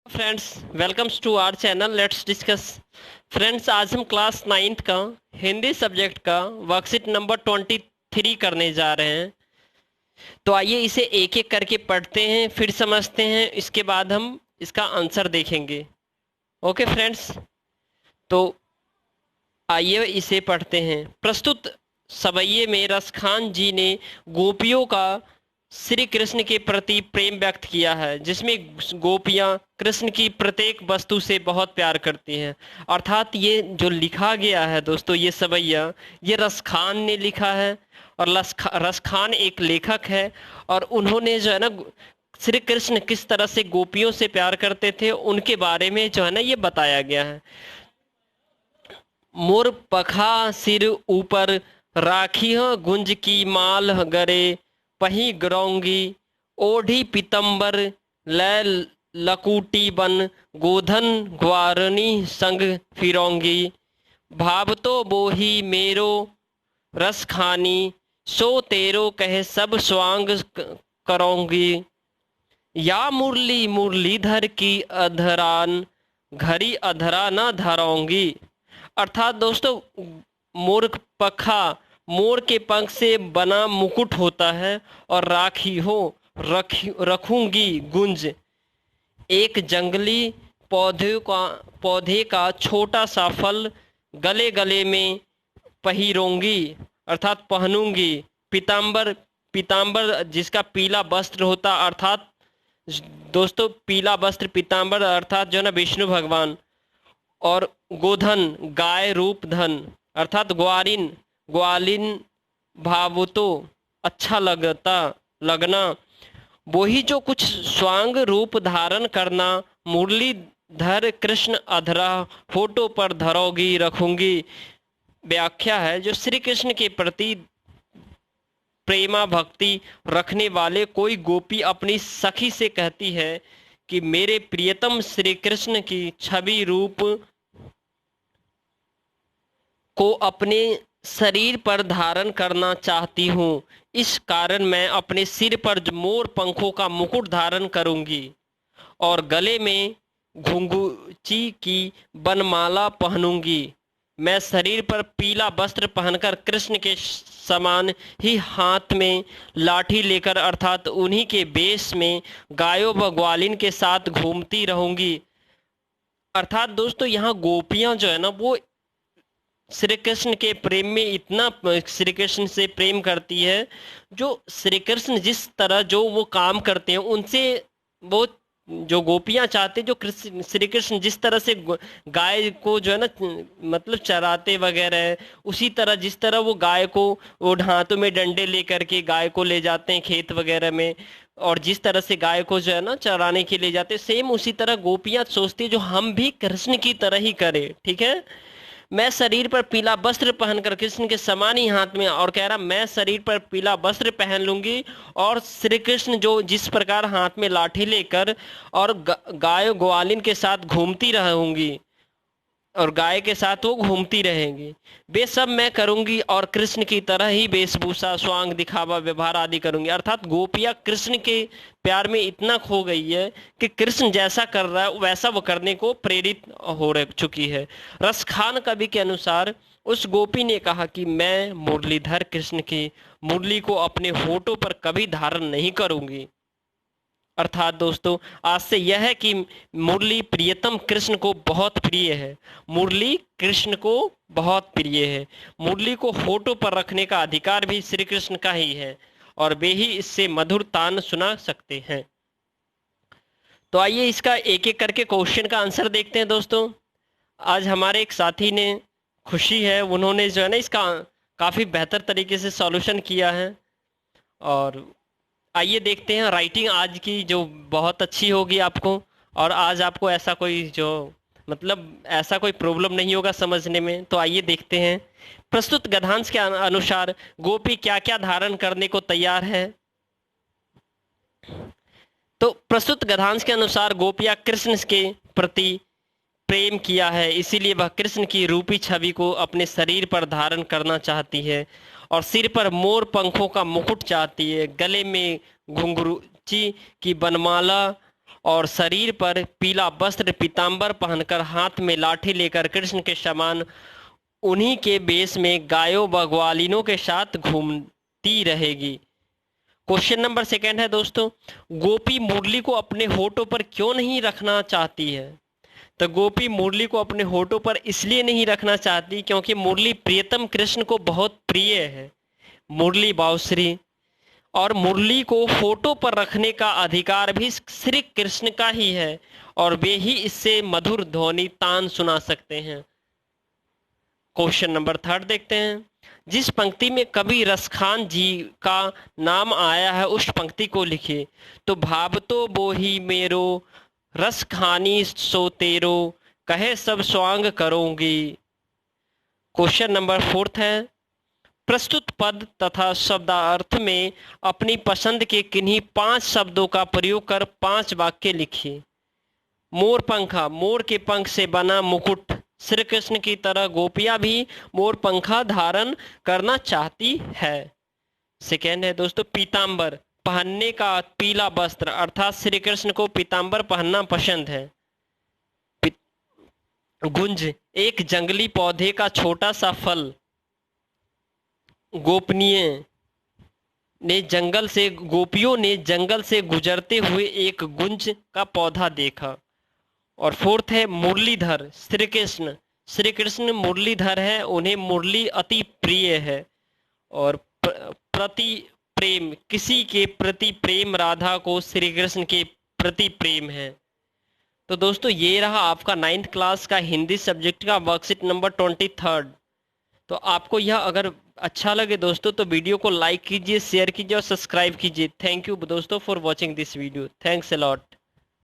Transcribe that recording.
Friends, welcomes to our channel let's discuss. Friends, आज हम class 9th का Hindi subject का वर्कशीट नंबर 23 करने जा रहे हैं। तो आइए इसे एक एक करके पढ़ते हैं, फिर समझते हैं, इसके बाद हम इसका आंसर देखेंगे। ओके फ्रेंड्स, तो आइए इसे पढ़ते हैं। प्रस्तुत सवैये में रसखान जी ने गोपियों का श्री कृष्ण के प्रति प्रेम व्यक्त किया है, जिसमें गोपियां कृष्ण की प्रत्येक वस्तु से बहुत प्यार करती हैं। अर्थात ये जो लिखा गया है दोस्तों, ये सवैया ये रसखान ने लिखा है। और रसखान एक लेखक है, और उन्होंने जो है ना श्री कृष्ण किस तरह से गोपियों से प्यार करते थे उनके बारे में जो है ना ये बताया गया है। मोर पखा सिर ऊपर राखी गुंज की माल गरे पही गरौंगी ओढ़ी पीतम्बर लय लकूटी बन गोधन ग्वारनी संग फिरौंगी भाव तो बोही मेरो रस खानी सो तेरो कहे सब स्वांग करोंगी या मुरली मुरलीधर की अधरान घरी अधरा न धरोंगी। अर्थात दोस्तों, मोर पखा मोर के पंख से बना मुकुट होता है, और राखी हो रखूंगी गुंज एक जंगली पौधे का छोटा सा फल गले गले में पहिरोंगी, अर्थात पहनूंगी। पीताम्बर पीताम्बर जिसका पीला वस्त्र होता, अर्थात दोस्तों पीला वस्त्र पीताम्बर अर्थात जो है ना विष्णु भगवान। और गोधन गाय रूप धन, अर्थात ग्वालिन भावुतो अच्छा लगना। वही जो कुछ स्वांग रूप धारण करना, मुरलीधर कृष्ण अधरा फोटो पर धरोगी रखूंगी। व्याख्या है, जो श्री कृष्ण के प्रति प्रेमा भक्ति रखने वाले कोई गोपी अपनी सखी से कहती है कि मेरे प्रियतम श्री कृष्ण की छवि रूप को अपने शरीर पर धारण करना चाहती हूँ। इस कारण मैं अपने सिर पर मोर पंखों का मुकुट धारण करूंगी और गले में घुंघूची की बनमाला पहनूंगी। मैं शरीर पर पीला वस्त्र पहनकर कृष्ण के समान ही हाथ में लाठी लेकर, अर्थात उन्हीं के बेस में गायों व ग्वालिन के साथ घूमती रहूंगी। अर्थात दोस्तों, यहाँ गोपियां जो है ना वो श्री कृष्ण के प्रेम में इतना श्री कृष्ण से प्रेम करती है, जो श्री कृष्ण जिस तरह जो वो काम करते हैं उनसे वो जो गोपियां चाहते, जो श्री कृष्ण जिस तरह से गाय को जो है ना मतलब चराते वगैरह, उसी तरह जिस तरह वो गाय को वो हाथों में डंडे लेकर के गाय को ले जाते हैं खेत वगैरह में, और जिस तरह से गाय को जो है ना चराने के लिए जाते, सेम उसी तरह गोपियां सोचती है जो हम भी कृष्ण की तरह ही करें। ठीक है, मैं शरीर पर पीला वस्त्र पहनकर कृष्ण के समान ही हाथ में, और कह रहा मैं शरीर पर पीला वस्त्र पहन लूंगी और श्री कृष्ण जो जिस प्रकार हाथ में लाठी लेकर और गाय ग्वालिन के साथ घूमती रहूंगी, और गाय के साथ वो घूमती रहेंगी, वे सब मैं करूंगी और कृष्ण की तरह ही वेशभूषा स्वांग दिखावा व्यवहार आदि करूंगी। अर्थात गोपियां कृष्ण के प्यार में इतना खो गई है कि कृष्ण जैसा कर रहा है वैसा वो करने को प्रेरित हो चुकी है। रसखान कवि के अनुसार उस गोपी ने कहा कि मैं मुरलीधर कृष्ण की मुरली को अपने होठों पर कभी धारण नहीं करूंगी। अर्थात दोस्तों, आज से यह है कि मुरली प्रियतम कृष्ण को बहुत प्रिय है। मुरली कृष्ण को बहुत प्रिय है। मुरली को होठों पर रखने का अधिकार भी श्री कृष्ण का ही है, और वे ही इससे मधुर तान सुना सकते हैं। तो आइए इसका एक एक करके क्वेश्चन का आंसर देखते हैं दोस्तों। आज हमारे एक साथी ने, खुशी है, उन्होंने जो है ना इसका काफ़ी बेहतर तरीके से सॉल्यूशन किया है। और आइए देखते हैं, राइटिंग आज की जो बहुत अच्छी होगी आपको, और आज आपको ऐसा कोई जो मतलब ऐसा कोई प्रॉब्लम नहीं होगा समझने में। तो आइए देखते हैं। प्रस्तुत गद्यांश के अनुसार गोपी क्या क्या धारण करने को तैयार है। तो प्रस्तुत गद्यांश के अनुसार गोपियां कृष्ण के प्रति प्रेम किया है, इसीलिए वह कृष्ण की रूपी छवि को अपने शरीर पर धारण करना चाहती है, और सिर पर मोर पंखों का मुकुट चाहती है, गले में घुंघरूची की बनमाला और शरीर पर पीला वस्त्र पीताम्बर पहनकर हाथ में लाठी लेकर कृष्ण के समान उन्हीं के बेस में गायों व ग्वालिनों के साथ घूमती रहेगी। क्वेश्चन नंबर सेकंड है दोस्तों, गोपी मुरली को अपने होठों पर क्यों नहीं रखना चाहती है? तो गोपी मुरली को अपने होठों पर इसलिए नहीं रखना चाहती क्योंकि मुरली प्रियतम कृष्ण को बहुत प्रिय है। मुरली बांसुरी और मुरली को होठों पर रखने का अधिकार भी श्री कृष्ण का ही है और वे ही इससे मधुर ध्वनि तान सुना सकते हैं। क्वेश्चन नंबर थर्ड देखते हैं, जिस पंक्ति में कवि रसखान जी का नाम आया है उस पंक्ति को लिखिए। तो भाव तो बोही मेरो रस खानी सो तेरो कहे सब स्वांग करोगी। क्वेश्चन नंबर फोर्थ है, प्रस्तुत पद तथा शब्दार्थ में अपनी पसंद के किन्हीं 5 शब्दों का प्रयोग कर 5 वाक्य लिखिए। मोर पंखा, मोर के पंख से बना मुकुट। श्री कृष्ण की तरह गोपियां भी मोर पंखा धारण करना चाहती है। सेकेंड है दोस्तों, पीताम्बर, पहनने का पीला वस्त्र, अर्थात श्री कृष्ण को पीताम्बर पहनना पसंद है। गुंज, एक जंगली पौधे का छोटा सा फल। गोपियों ने जंगल से गुजरते हुए एक गुंज का पौधा देखा। और फोर्थ है मुरलीधर, श्री कृष्ण मुरलीधर है, उन्हें मुरली अति प्रिय है। और प्रति प्रेम, किसी के प्रति प्रेम, राधा को श्री कृष्ण के प्रति प्रेम है। तो दोस्तों ये रहा आपका 9th क्लास का हिंदी सब्जेक्ट का वर्कशीट नंबर 23। तो आपको यह अगर अच्छा लगे दोस्तों तो वीडियो को लाइक कीजिए, शेयर कीजिए और सब्सक्राइब कीजिए। थैंक यू दोस्तों for watching this video. Thanks a lot.